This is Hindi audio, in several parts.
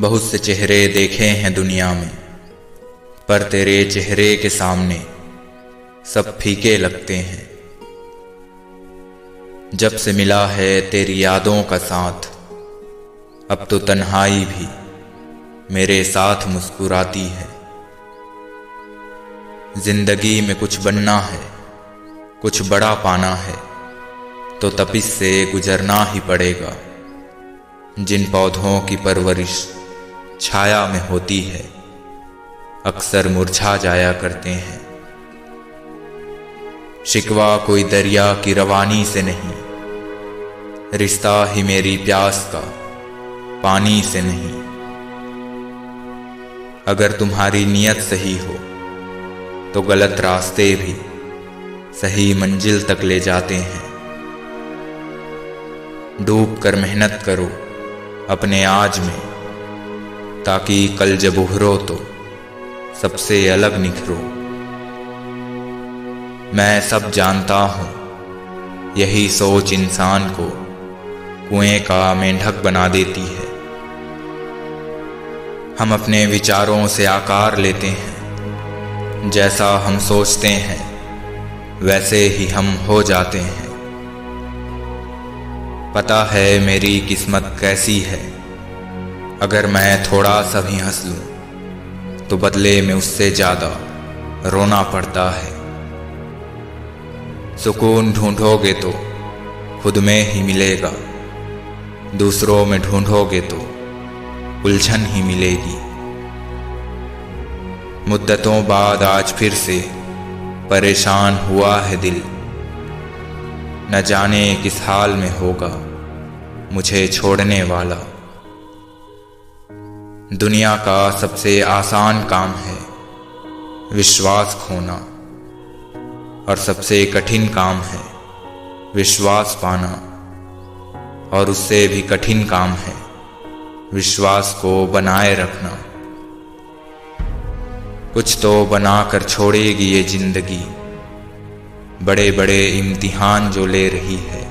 बहुत से चेहरे देखे हैं दुनिया में, पर तेरे चेहरे के सामने सब फीके लगते हैं। जब से मिला है तेरी यादों का साथ, अब तो तन्हाई भी मेरे साथ मुस्कुराती है। जिंदगी में कुछ बनना है, कुछ बड़ा पाना है, तो तपिश से गुजरना ही पड़ेगा। जिन पौधों की परवरिश छाया में होती है, अक्सर मुरझा जाया करते हैं। शिकवा कोई दरिया की रवानी से नहीं, रिश्ता ही मेरी प्यास का पानी से नहीं। अगर तुम्हारी नीयत सही हो तो गलत रास्ते भी सही मंजिल तक ले जाते हैं। डूब कर मेहनत करो अपने आज में, ताकि कल जब उभरो तो सबसे अलग निखरो। मैं सब जानता हूँ, यही सोच इंसान को कुएं का मेंढक बना देती है। हम अपने विचारों से आकार लेते हैं, जैसा हम सोचते हैं वैसे ही हम हो जाते हैं। पता है मेरी किस्मत कैसी है, अगर मैं थोड़ा सा भी हंस लूं तो बदले में उससे ज्यादा रोना पड़ता है। सुकून ढूंढोगे तो खुद में ही मिलेगा, दूसरों में ढूंढोगे तो उलझन ही मिलेगी। मुद्दतों बाद आज फिर से परेशान हुआ है दिल, न जाने किस हाल में होगा मुझे छोड़ने वाला। दुनिया का सबसे आसान काम है विश्वास खोना, और सबसे कठिन काम है विश्वास पाना, और उससे भी कठिन काम है विश्वास को बनाए रखना। कुछ तो बना कर छोड़ेगी ये जिंदगी, बड़े बड़े इम्तिहान जो ले रही है।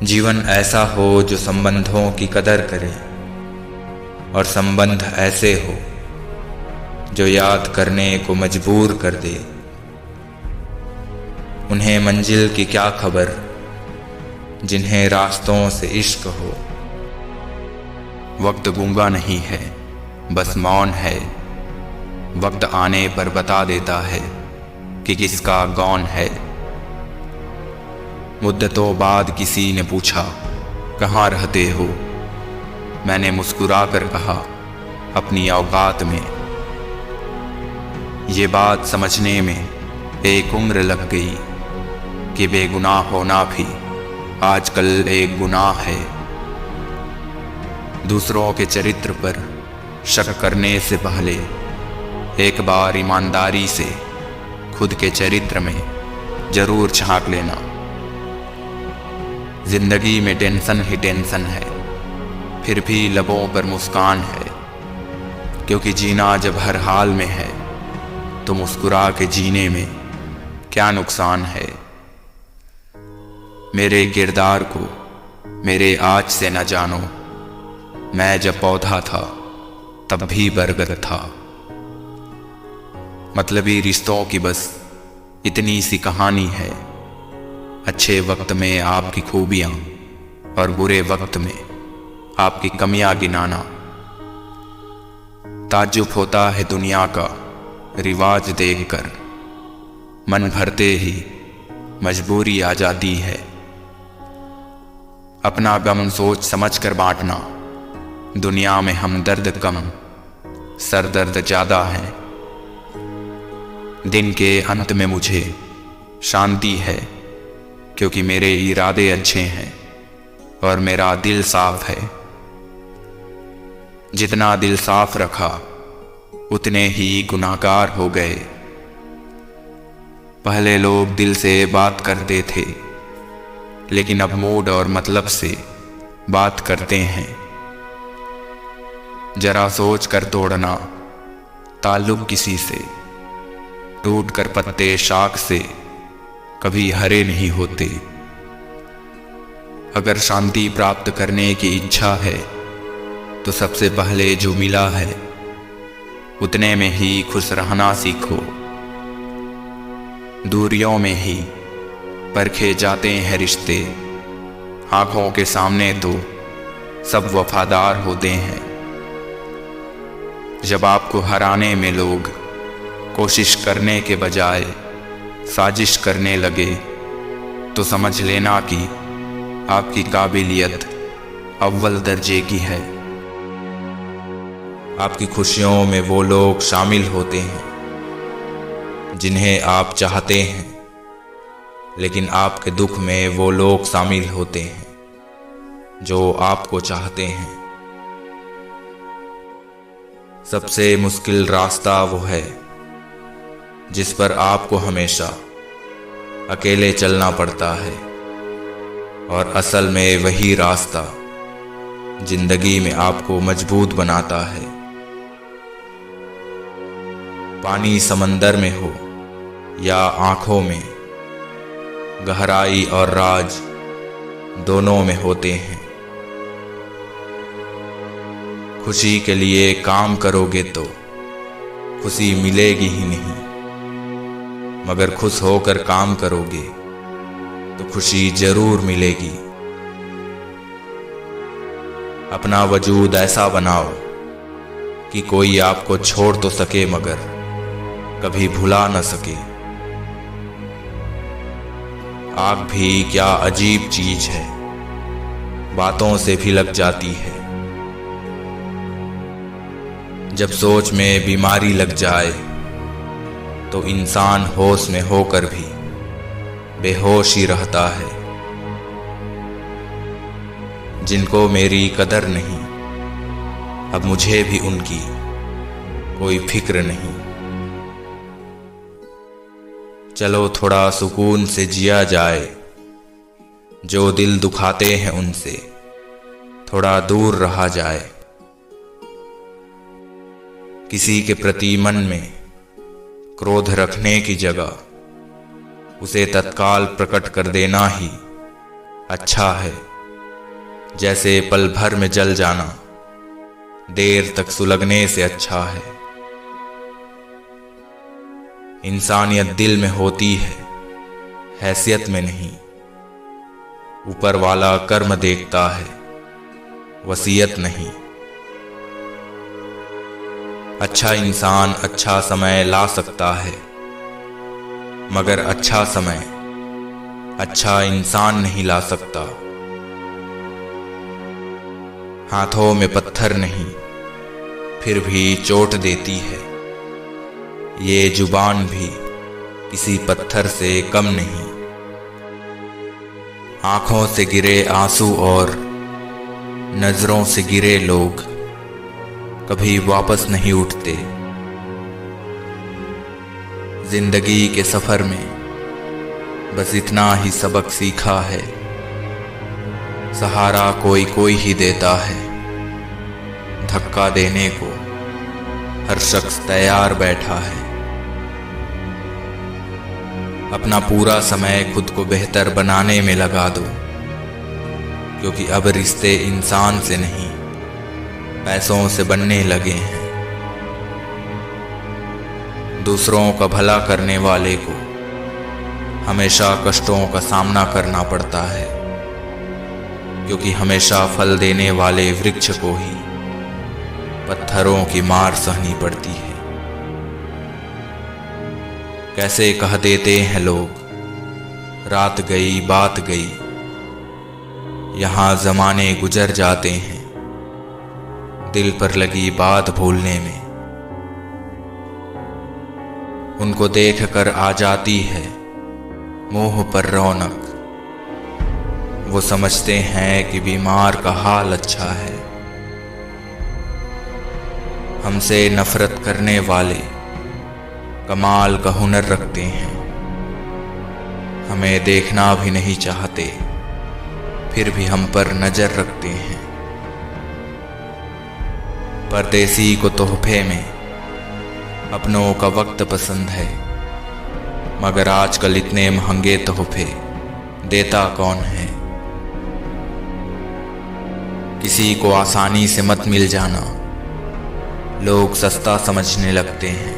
जीवन ऐसा हो जो संबंधों की कदर करे, और संबंध ऐसे हो जो याद करने को मजबूर कर दे। उन्हें मंजिल की क्या खबर जिन्हें रास्तों से इश्क हो। वक्त गूंगा नहीं है, बस मौन है। वक्त आने पर बता देता है कि किसका कौन है। मुद्दतों बाद किसी ने पूछा कहाँ रहते हो, मैंने मुस्कुरा कर कहा अपनी औकात में। ये बात समझने में एक उम्र लग गई कि बेगुनाह होना भी आजकल एक गुनाह है। दूसरों के चरित्र पर शक करने से पहले एक बार ईमानदारी से खुद के चरित्र में जरूर झांक लेना। जिंदगी में टेंशन ही टेंशन है, फिर भी लबों पर मुस्कान है। क्योंकि जीना जब हर हाल में है तो मुस्कुरा के जीने में क्या नुकसान है। मेरे किरदार को मेरे आज से न जानो, मैं जब पौधा था तब भी बरगद था। मतलबी रिश्तों की बस इतनी सी कहानी है, अच्छे वक्त में आपकी खूबियां और बुरे वक्त में आपकी कमियां गिनाना। ताज्जुब होता है दुनिया का रिवाज देखकर, मन भरते ही मजबूरी आ जाती है। अपना गम सोच समझ कर बांटना, दुनिया में हमदर्द कम सरदर्द ज्यादा है। दिन के अंत में मुझे शांति है, क्योंकि मेरे इरादे अच्छे हैं और मेरा दिल साफ है। जितना दिल साफ रखा उतने ही गुनाहगार हो गए। पहले लोग दिल से बात करते थे, लेकिन अब मूड और मतलब से बात करते हैं। जरा सोच कर तोड़ना ताल्लुक किसी से, टूट कर पत्ते शाख से कभी हरे नहीं होते। अगर शांति प्राप्त करने की इच्छा है तो सबसे पहले जो मिला है उतने में ही खुश रहना सीखो। दूरियों में ही परखे जाते हैं रिश्ते, आँखों के सामने तो सब वफादार होते हैं। जब आपको हराने में लोग कोशिश करने के बजाय साजिश करने लगे तो समझ लेना कि आपकी काबिलियत अव्वल दर्जे की है। आपकी खुशियों में वो लोग शामिल होते हैं जिन्हें आप चाहते हैं, लेकिन आपके दुख में वो लोग शामिल होते हैं जो आपको चाहते हैं। सबसे मुश्किल रास्ता वो है जिस पर आपको हमेशा अकेले चलना पड़ता है, और असल में वही रास्ता जिंदगी में आपको मजबूत बनाता है। पानी समंदर में हो या आंखों में, गहराई और राज दोनों में होते हैं। खुशी के लिए काम करोगे तो खुशी मिलेगी ही नहीं, मगर खुश होकर काम करोगे तो खुशी जरूर मिलेगी। अपना वजूद ऐसा बनाओ कि कोई आपको छोड़ तो सके मगर कभी भुला न सके। आग भी क्या अजीब चीज है, बातों से भी लग जाती है। जब सोच में बीमारी लग जाए तो इंसान होश में होकर भी बेहोश ही रहता है। जिनको मेरी कदर नहीं, अब मुझे भी उनकी कोई फिक्र नहीं। चलो थोड़ा सुकून से जिया जाए, जो दिल दुखाते हैं उनसे थोड़ा दूर रहा जाए। किसी के प्रति मन में क्रोध रखने की जगह उसे तत्काल प्रकट कर देना ही अच्छा है। जैसे पल भर में जल जाना देर तक सुलगने से अच्छा है। इंसानियत दिल में होती है, हैसियत में नहीं। ऊपर वाला कर्म देखता है, वसीयत नहीं। अच्छा इंसान अच्छा समय ला सकता है, मगर अच्छा समय अच्छा इंसान नहीं ला सकता। हाथों में पत्थर नहीं, फिर भी चोट देती है। ये जुबान भी किसी पत्थर से कम नहीं। आंखों से गिरे आंसू और नजरों से गिरे लोग कभी वापस नहीं उठते। जिंदगी के सफर में बस इतना ही सबक सीखा है, सहारा कोई कोई ही देता है। धक्का देने को हर शख्स तैयार बैठा है। अपना पूरा समय खुद को बेहतर बनाने में लगा दो, क्योंकि अब रिश्ते इंसान से नहीं पैसों से बनने लगे हैं। दूसरों का भला करने वाले को हमेशा कष्टों का सामना करना पड़ता है, क्योंकि हमेशा फल देने वाले वृक्ष को ही पत्थरों की मार सहनी पड़ती है। कैसे कह देते हैं लोग, रात गई बात गई। यहाँ जमाने गुजर जाते हैं दिल पर लगी बात भूलने में। उनको देख कर आ जाती है मुंह पर रौनक। वो समझते हैं कि बीमार का हाल अच्छा है। हमसे नफरत करने वाले कमाल का हुनर रखते हैं। हमें देखना भी नहीं चाहते, फिर भी हम पर नजर रखते हैं। परदेसी को तोहफे में अपनों का वक्त पसंद है, मगर आजकल इतने महंगे तोहफे देता कौन है। किसी को आसानी से मत मिल जाना, लोग सस्ता समझने लगते हैं।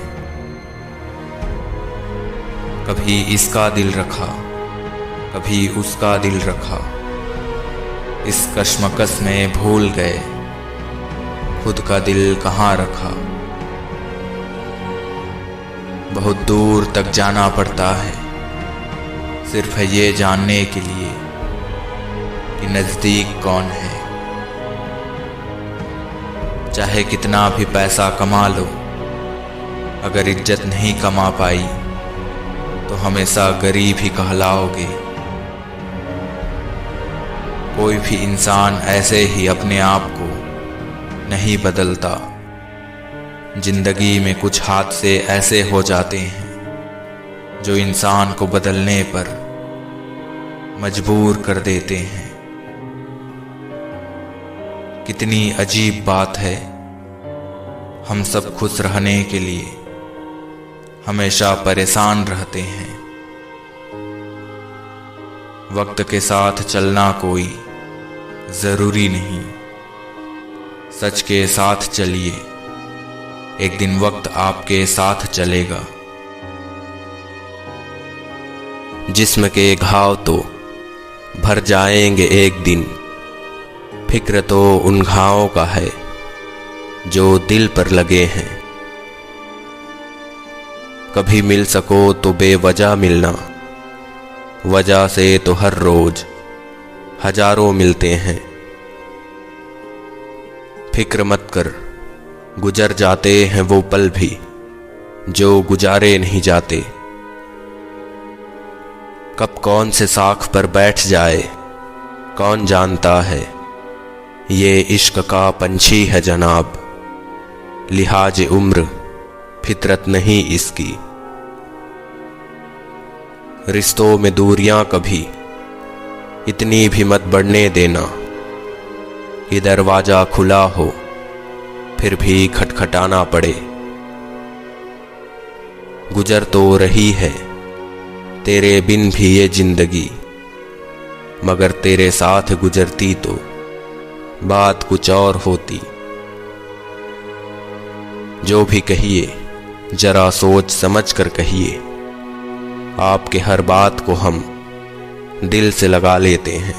कभी इसका दिल रखा, कभी उसका दिल रखा, इस कशमकश में भूल गए खुद का दिल कहाँ रखा। बहुत दूर तक जाना पड़ता है सिर्फ ये जानने के लिए कि नज़दीक कौन है। चाहे कितना भी पैसा कमा लो, अगर इज्जत नहीं कमा पाई तो हमेशा गरीब ही कहलाओगे। कोई भी इंसान ऐसे ही अपने आप को नहीं बदलता। जिंदगी में कुछ हादसे ऐसे हो जाते हैं जो इंसान को बदलने पर मजबूर कर देते हैं। कितनी अजीब बात है, हम सब खुश रहने के लिए हमेशा परेशान रहते हैं। वक्त के साथ चलना कोई ज़रूरी नहीं, सच के साथ चलिए, एक दिन वक्त आपके साथ चलेगा। जिस्म के घाव तो भर जाएंगे एक दिन, फिक्र तो उन घावों का है जो दिल पर लगे हैं। कभी मिल सको तो बेवजह मिलना, वजह से तो हर रोज हजारों मिलते हैं। फिक्र मत कर, गुजर जाते हैं वो पल भी जो गुजारे नहीं जाते। कब कौन से साख पर बैठ जाए कौन जानता है, ये इश्क का पंछी है जनाब, लिहाज उम्र फितरत नहीं इसकी। रिश्तों में दूरियां कभी इतनी भी मत बढ़ने देना कि दरवाजा खुला हो फिर भी खटखटाना पड़े। गुजर तो रही है तेरे बिन भी ये जिंदगी, मगर तेरे साथ गुजरती तो बात कुछ और होती। जो भी कहिए जरा सोच समझ कर कहिए, आपके हर बात को हम दिल से लगा लेते हैं।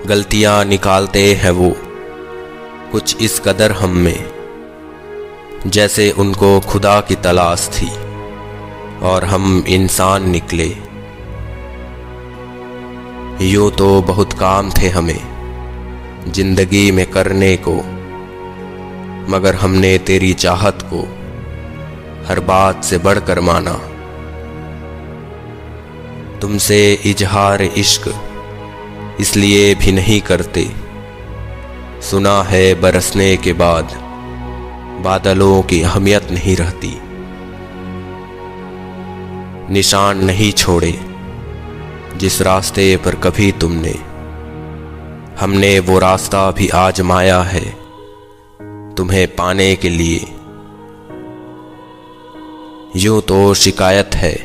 गलतियां निकालते हैं वो कुछ इस कदर हम में, जैसे उनको खुदा की तलाश थी और हम इंसान निकले। यूं तो बहुत काम थे हमें जिंदगी में करने को, मगर हमने तेरी चाहत को हर बात से बढ़कर माना। तुमसे इजहार इश्क इसलिए भी नहीं करते, सुना है बरसने के बाद बादलों की अहमियत नहीं रहती। निशान नहीं छोड़े जिस रास्ते पर कभी तुमने, हमने वो रास्ता भी आजमाया है तुम्हें पाने के लिए। यूं तो शिकायत है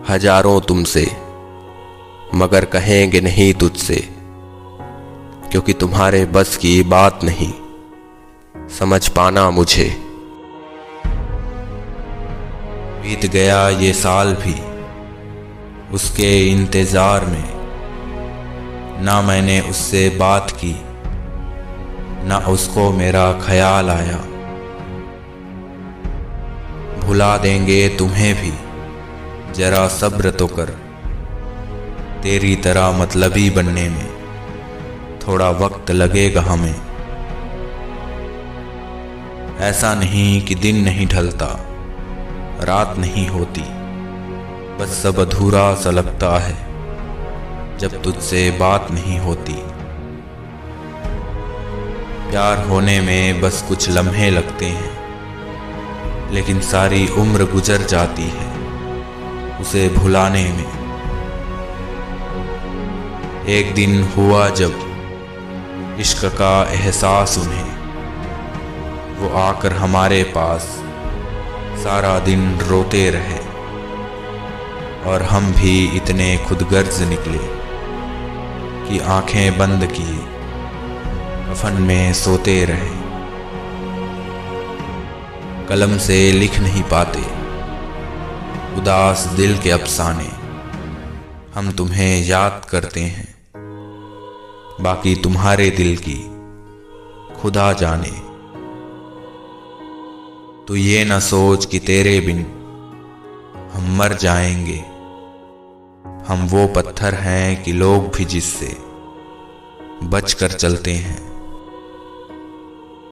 हजारों तुमसे, मगर कहेंगे नहीं तुझसे, क्योंकि तुम्हारे बस की बात नहीं समझ पाना मुझे। बीत गया ये साल भी उसके इंतजार में, ना मैंने उससे बात की ना उसको मेरा ख्याल आया। भुला देंगे तुम्हें भी, जरा सब्र तो कर, तेरी तरह मतलबी बनने में थोड़ा वक्त लगेगा हमें। ऐसा नहीं कि दिन नहीं ढलता रात नहीं होती, बस सब अधूरा सा लगता है जब तुझसे बात नहीं होती। प्यार होने में बस कुछ लम्हे लगते हैं, लेकिन सारी उम्र गुजर जाती है उसे भुलाने में। एक दिन हुआ जब इश्क का एहसास उन्हें, वो आकर हमारे पास सारा दिन रोते रहे, और हम भी इतने खुदगर्ज निकले कि आंखें बंद किए कफन में सोते रहे। कलम से लिख नहीं पाते उदास दिल के अफसाने, हम तुम्हें याद करते हैं, बाकी तुम्हारे दिल की खुदा जाने। तो ये न सोच कि तेरे बिन हम मर जाएंगे, हम वो पत्थर हैं कि लोग भी जिससे बचकर चलते हैं।